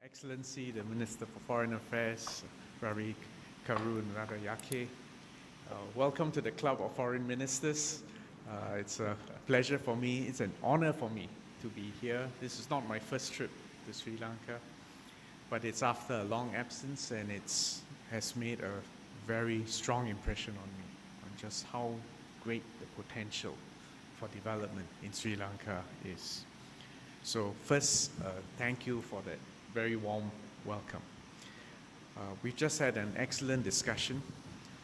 Excellency, the Minister for Foreign Affairs, Ravi Karunanayake. Welcome to the Club of Foreign Ministers. It's a pleasure for me, it's an honor for me to be here. This is not my first trip to Sri Lanka, but it's after a long absence and it has made a very strong impression on me on just how great the potential for development in Sri Lanka is. So first, thank you for that very warm welcome. We've just had an excellent discussion.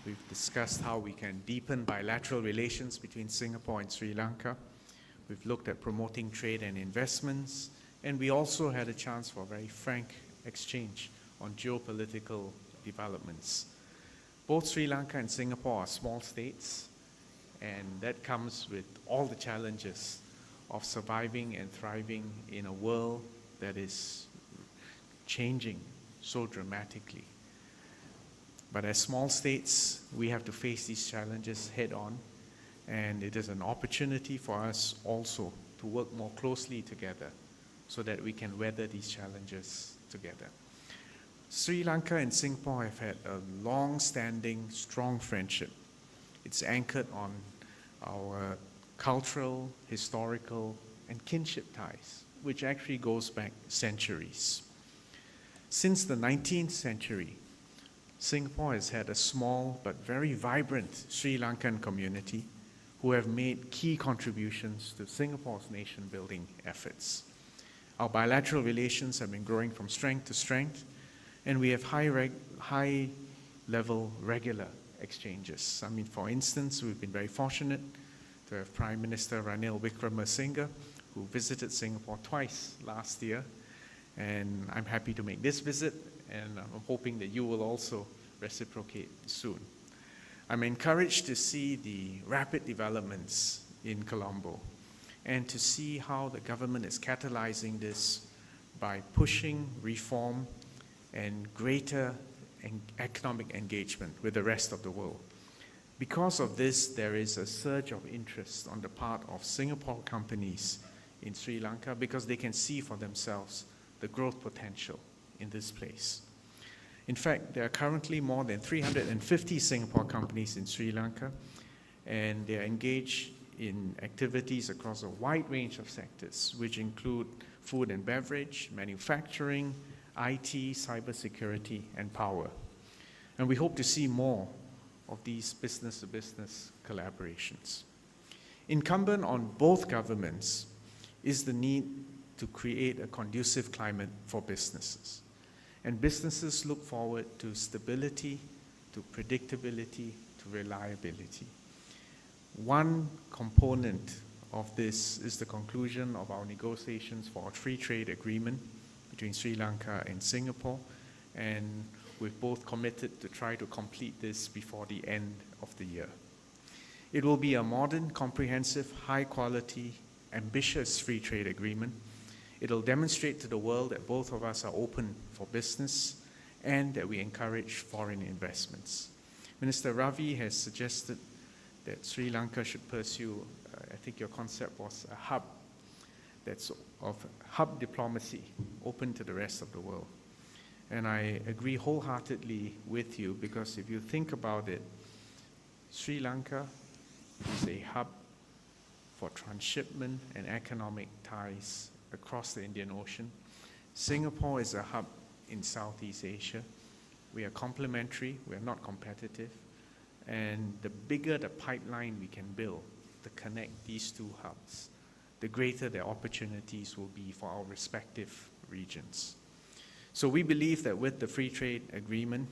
We've discussed how we can deepen bilateral relations between Singapore and Sri Lanka. We've looked at promoting trade and investments, and we also had a chance for a very frank exchange on geopolitical developments. Both Sri Lanka and Singapore are small states, and that comes with all the challenges of surviving and thriving in a world that is changing so dramatically. But as small states, we have to face these challenges head on, and it is an opportunity for us also to work more closely together so that we can weather these challenges together. Sri Lanka and Singapore have had a long-standing, strong friendship. It's anchored on our cultural, historical, and kinship ties, which actually goes back centuries. Since the 19th century, Singapore has had a small but very vibrant Sri Lankan community who have made key contributions to Singapore's nation-building efforts. Our bilateral relations have been growing from strength to strength, and we have high-level regular exchanges. I mean, for instance, we've been very fortunate to have Prime Minister Ranil Wickremesinghe, who visited Singapore twice last year, and I'm happy to make this visit, and I'm hoping that you will also reciprocate soon. I'm encouraged to see the rapid developments in Colombo and to see how the government is catalyzing this by pushing reform and greater economic engagement with the rest of the world. Because of this, there is a surge of interest on the part of Singapore companies in Sri Lanka because they can see for themselves the growth potential in this place. In fact, there are currently more than 350 Singapore companies in Sri Lanka, and they are engaged in activities across a wide range of sectors, which include food and beverage, manufacturing, IT, cybersecurity, and power. And we hope to see more of these business-to-business collaborations. Incumbent on both governments is the need to create a conducive climate for businesses. And businesses look forward to stability, to predictability, to reliability. One component of this is the conclusion of our negotiations for a free trade agreement between Sri Lanka and Singapore, and we've both committed to try to complete this before the end of the year. It will be a modern, comprehensive, high-quality, ambitious free trade agreement. It'll demonstrate to the world that both of us are open for business and that we encourage foreign investments. Minister Ravi has suggested that Sri Lanka should pursue, I think your concept was a hub, that's of hub diplomacy, open to the rest of the world. And I agree wholeheartedly with you because if you think about it, Sri Lanka is a hub for transshipment and economic ties across the Indian Ocean. Singapore is a hub in Southeast Asia. We are complementary, we are not competitive, and the bigger the pipeline we can build to connect these two hubs, the greater the opportunities will be for our respective regions. So we believe that with the free trade agreement,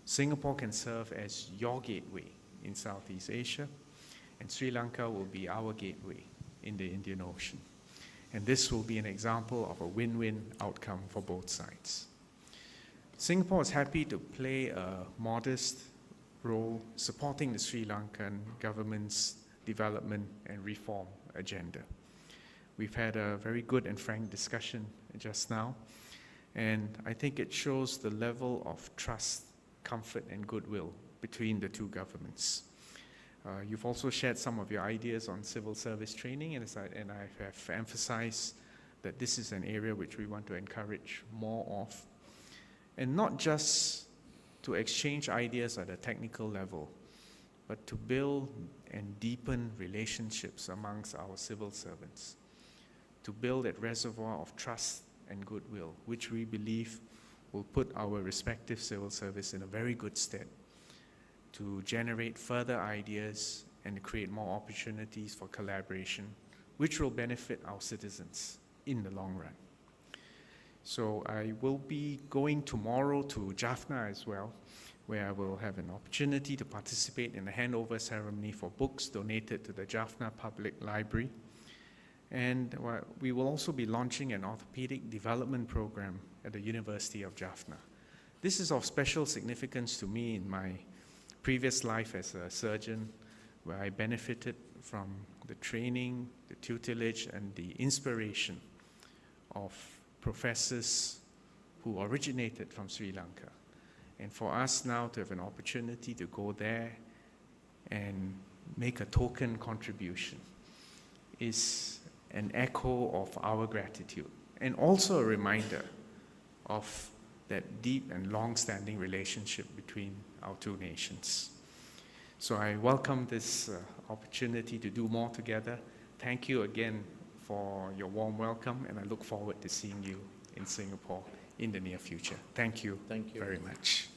Singapore can serve as your gateway in Southeast Asia, and Sri Lanka will be our gateway in the Indian Ocean. And this will be an example of a win-win outcome for both sides. Singapore is happy to play a modest role supporting the Sri Lankan government's development and reform agenda. We've had a very good and frank discussion just now, and I think it shows the level of trust, comfort, and goodwill between the two governments. You've also shared some of your ideas on civil service training, and I have emphasized that this is an area which we want to encourage more of, and not just to exchange ideas at a technical level, but to build and deepen relationships amongst our civil servants, to build that reservoir of trust and goodwill, which we believe will put our respective civil service in a very good stead to generate further ideas and create more opportunities for collaboration, which will benefit our citizens in the long run. So I will be going tomorrow to Jaffna as well, where I will have an opportunity to participate in the handover ceremony for books donated to the Jaffna Public Library. And we will also be launching an orthopedic development program at the University of Jaffna. This is of special significance to me in my previous life as a surgeon, where I benefited from the training, the tutelage, and the inspiration of professors who originated from Sri Lanka. And for us now to have an opportunity to go there and make a token contribution is an echo of our gratitude, and also a reminder of that deep and long-standing relationship between our two nations. So I welcome this opportunity to do more together. Thank you again for your warm welcome, and I look forward to seeing you in Singapore in the near future. Thank you, Thank you very much.